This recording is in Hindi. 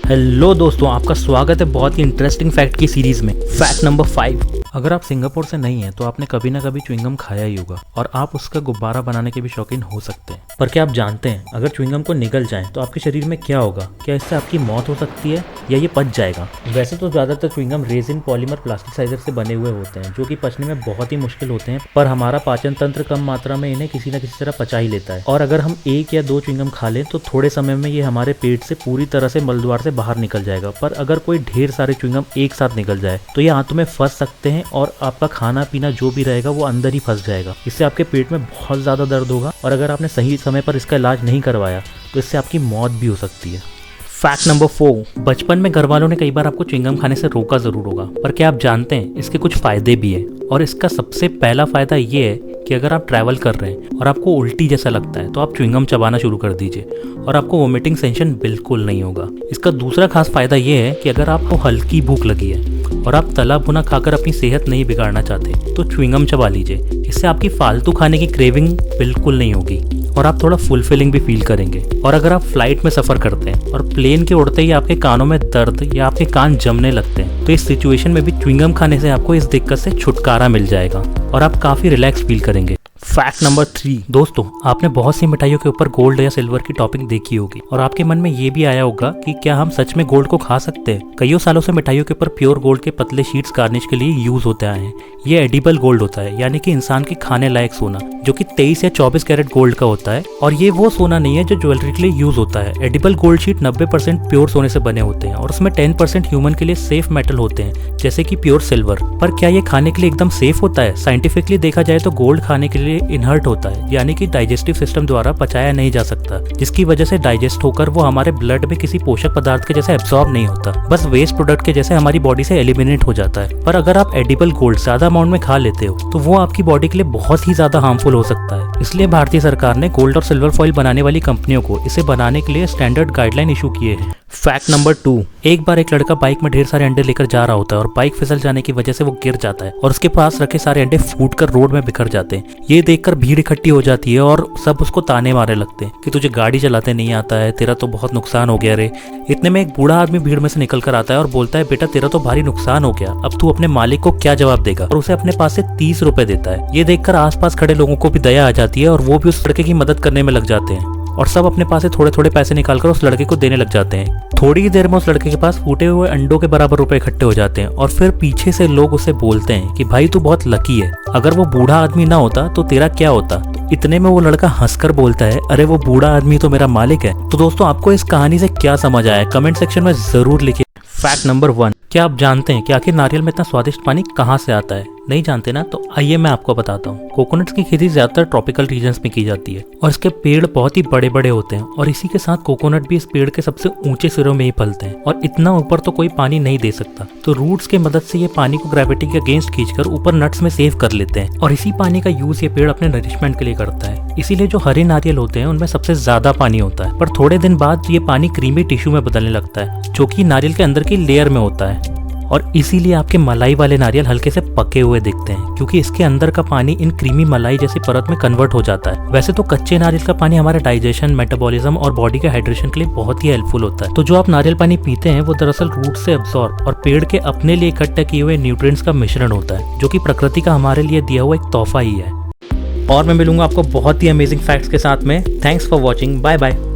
हेलो दोस्तों, आपका स्वागत है बहुत ही इंटरेस्टिंग फैक्ट की सीरीज में। Fact number 5। अगर आप सिंगापुर से नहीं हैं तो आपने कभी ना कभी च्युइंगम खाया ही होगा और आप उसका गुब्बारा बनाने के भी शौकीन हो सकते हैं। पर क्या आप जानते हैं अगर च्युइंगम को निगल जाए तो आपके शरीर में क्या होगा? क्या इससे आपकी मौत हो सकती है या ये पच जाएगा? वैसे तो ज़्यादातर च्युइंगम रेजिन पॉलीमर प्लास्टिसाइजर से बने हुए होते हैं जो कि पचने में बहुत ही मुश्किल होते हैं, पर हमारा पाचन तंत्र कम मात्रा में इन्हें किसी न किसी तरह पचा ही लेता है। और अगर हम 1 या 2 च्युइंगम खा लें तो थोड़े समय में ये हमारे पेट से पूरी तरह से मलद्वार से बाहर निकल जाएगा। पर अगर कोई ढेर सारे च्युइंगम एक साथ निकल जाए तो ये आंतों में फंस सकते हैं और आपका खाना पीना जो भी रहेगा वो अंदर ही फंस जाएगा। इससे आपके पेट में बहुत ज़्यादा दर्द होगा और अगर आपने सही समय पर इसका इलाज नहीं करवाया तो इससे आपकी मौत भी हो सकती है। Fact number 4। बचपन में घर वालों ने कई बार आपको च्युइंगम खाने से रोका जरूर होगा, पर क्या आप जानते हैं इसके कुछ फायदे भी हैं। और इसका सबसे पहला फायदा ये है कि अगर आप ट्रैवल कर रहे हैं और आपको उल्टी जैसा लगता है तो आप च्युइंगम चबाना शुरू कर दीजिए और आपको वोमिटिंग सेंशन बिल्कुल नहीं होगा। इसका दूसरा खास फायदा ये है कि अगर आपको हल्की भूख लगी है और आप तला भुना खाकर अपनी सेहत नहीं बिगाड़ना चाहते तो च्युइंगम चबा लीजिए। इससे आपकी फालतू खाने की क्रेविंग बिल्कुल नहीं होगी और आप थोड़ा फुलफिलिंग भी फील करेंगे। और अगर आप फ्लाइट में सफ़र करते हैं और प्लेन के उड़ते ही आपके कानों में दर्द या आपके कान जमने लगते हैं तो इस सिचुएशन में भी च्युइंगम खाने से आपको इस दिक्कत से छुटकारा मिल जाएगा और आप काफ़ी रिलैक्स फील करेंगे। Fact number 3। दोस्तों, आपने बहुत सी मिठाइयों के ऊपर गोल्ड या सिल्वर की टॉपिंग देखी होगी और आपके मन में ये भी आया होगा कि क्या हम सच में गोल्ड को खा सकते हैं। कईयों सालों से मिठाइयों के ऊपर प्योर गोल्ड के पतले शीट्स गार्निश के लिए यूज होते आए हैं। ये एडिबल गोल्ड होता है, यानी कि इंसान के खाने लायक सोना, जो कि 23 या 24 कैरेट गोल्ड का होता है। और ये वो सोना नहीं है जो ज्वेलरी के लिए यूज होता है। एडिबल गोल्ड शीट 90% प्योर सोने से बने होते हैं और उसमें 10% ह्यूमन के लिए सेफ मेटल होते हैं, जैसे कि प्योर सिल्वर। पर क्या ये खाने के लिए एकदम सेफ होता है? साइंटिफिकली देखा जाए तो गोल्ड खाने के लिए इनहर्ट होता है, यानी कि डाइजेस्टिव सिस्टम द्वारा पचाया नहीं जा सकता, जिसकी वजह से डाइजेस्ट होकर वो हमारे ब्लड में किसी पोषक पदार्थ के जैसे एब्सॉर्ब नहीं होता, बस वेस्ट प्रोडक्ट के जैसे हमारी बॉडी से एलिमिनेट हो जाता है। पर अगर आप एडिबल गोल्ड ज्यादा अमाउंट में खा लेते हो तो वो आपकी बॉडी के लिए बहुत ही ज्यादा हार्मफुल हो सकता है। इसलिए भारतीय सरकार ने गोल्ड और सिल्वर फॉइल बनाने वाली कंपनियों को इसे बनाने के लिए स्टैंडर्ड गाइडलाइन इशू किए हैं। Fact number 2। एक बार एक लड़का बाइक में ढेर सारे अंडे लेकर जा रहा होता है और बाइक फिसल जाने की वजह से वो गिर जाता है और उसके पास रखे सारे अंडे फूटकर रोड में बिखर जाते हैं। ये देखकर भीड़ इकट्ठी हो जाती है और सब उसको ताने मारने लगते हैं कि तुझे गाड़ी चलाते नहीं आता है, तेरा तो बहुत नुकसान हो गया रे। इतने में एक बूढ़ा आदमी भीड़ में से निकल कर आता है और बोलता है, बेटा तेरा तो भारी नुकसान हो गया, अब तू अपने मालिक को क्या जवाब देगा? और उसे अपने पास से 30 रुपए देता है। ये देखकर आसपास खड़े लोगों को भी दया आ जाती है और वो भी उस लड़के की मदद करने में लग जाते हैं और सब अपने पास से थोड़े थोड़े पैसे निकालकर उस लड़के को देने लग जाते हैं। थोड़ी ही देर में उस लड़के के पास फूटे हुए अंडों के बराबर रुपए इकट्ठे हो जाते हैं और फिर पीछे से लोग उसे बोलते हैं कि भाई तू बहुत लकी है, अगर वो बूढ़ा आदमी ना होता तो तेरा क्या होता? तो इतने में वो लड़का हंसकर बोलता है, अरे वो बूढ़ा आदमी तो मेरा मालिक है। तो दोस्तों, आपको इस कहानी से क्या समझ आया कमेंट सेक्शन में जरूर लिखिए। Fact number 1। क्या आप जानते हैं कि आखिर नारियल में इतना स्वादिष्ट पानी कहाँ से आता है? नहीं जानते ना? तो आइए मैं आपको बताता हूँ। कोकोनट्स की खेती ज्यादातर ट्रॉपिकल रीजन्स में की जाती है और इसके पेड़ बहुत ही बड़े बड़े होते हैं और इसी के साथ कोकोनट भी इस पेड़ के सबसे ऊंचे सिरों में ही फलते हैं और इतना ऊपर तो कोई पानी नहीं दे सकता। तो रूट्स की मदद से ये पानी को ग्रेविटी के अगेंस्ट खींचकर ऊपर नट्स में सेव कर लेते हैं और इसी पानी का यूज ये पेड़ अपने नरिशमेंट के लिए करता है। इसीलिए जो हरे नारियल होते हैं उनमें सबसे ज्यादा पानी होता है, पर थोड़े दिन बाद ये पानी क्रीमी टिश्यू में बदलने लगता है, जो कि नारियल के अंदर की लेयर में होता है। और इसीलिए आपके मलाई वाले नारियल हल्के से पके हुए दिखते हैं, क्योंकि इसके अंदर का पानी इन क्रीमी मलाई जैसी परत में कन्वर्ट हो जाता है। वैसे तो कच्चे नारियल का पानी हमारे डाइजेशन, मेटाबॉलिज्म और बॉडी के हाइड्रेशन के लिए बहुत ही हेल्पफुल होता है। तो जो आप नारियल पानी पीते हैं वो दरअसल रूट से अब्सॉर्ब और पेड़ के अपने लिए इकट्ठे किए हुए न्यूट्रिएंट्स का मिश्रण होता है, जो कि प्रकृति का हमारे लिए दिया हुआ एक तोहफा ही है। और मैं मिलूंगा आपको बहुत ही अमेजिंग फैक्ट्स के साथ में। Thanks for watching. Bye bye.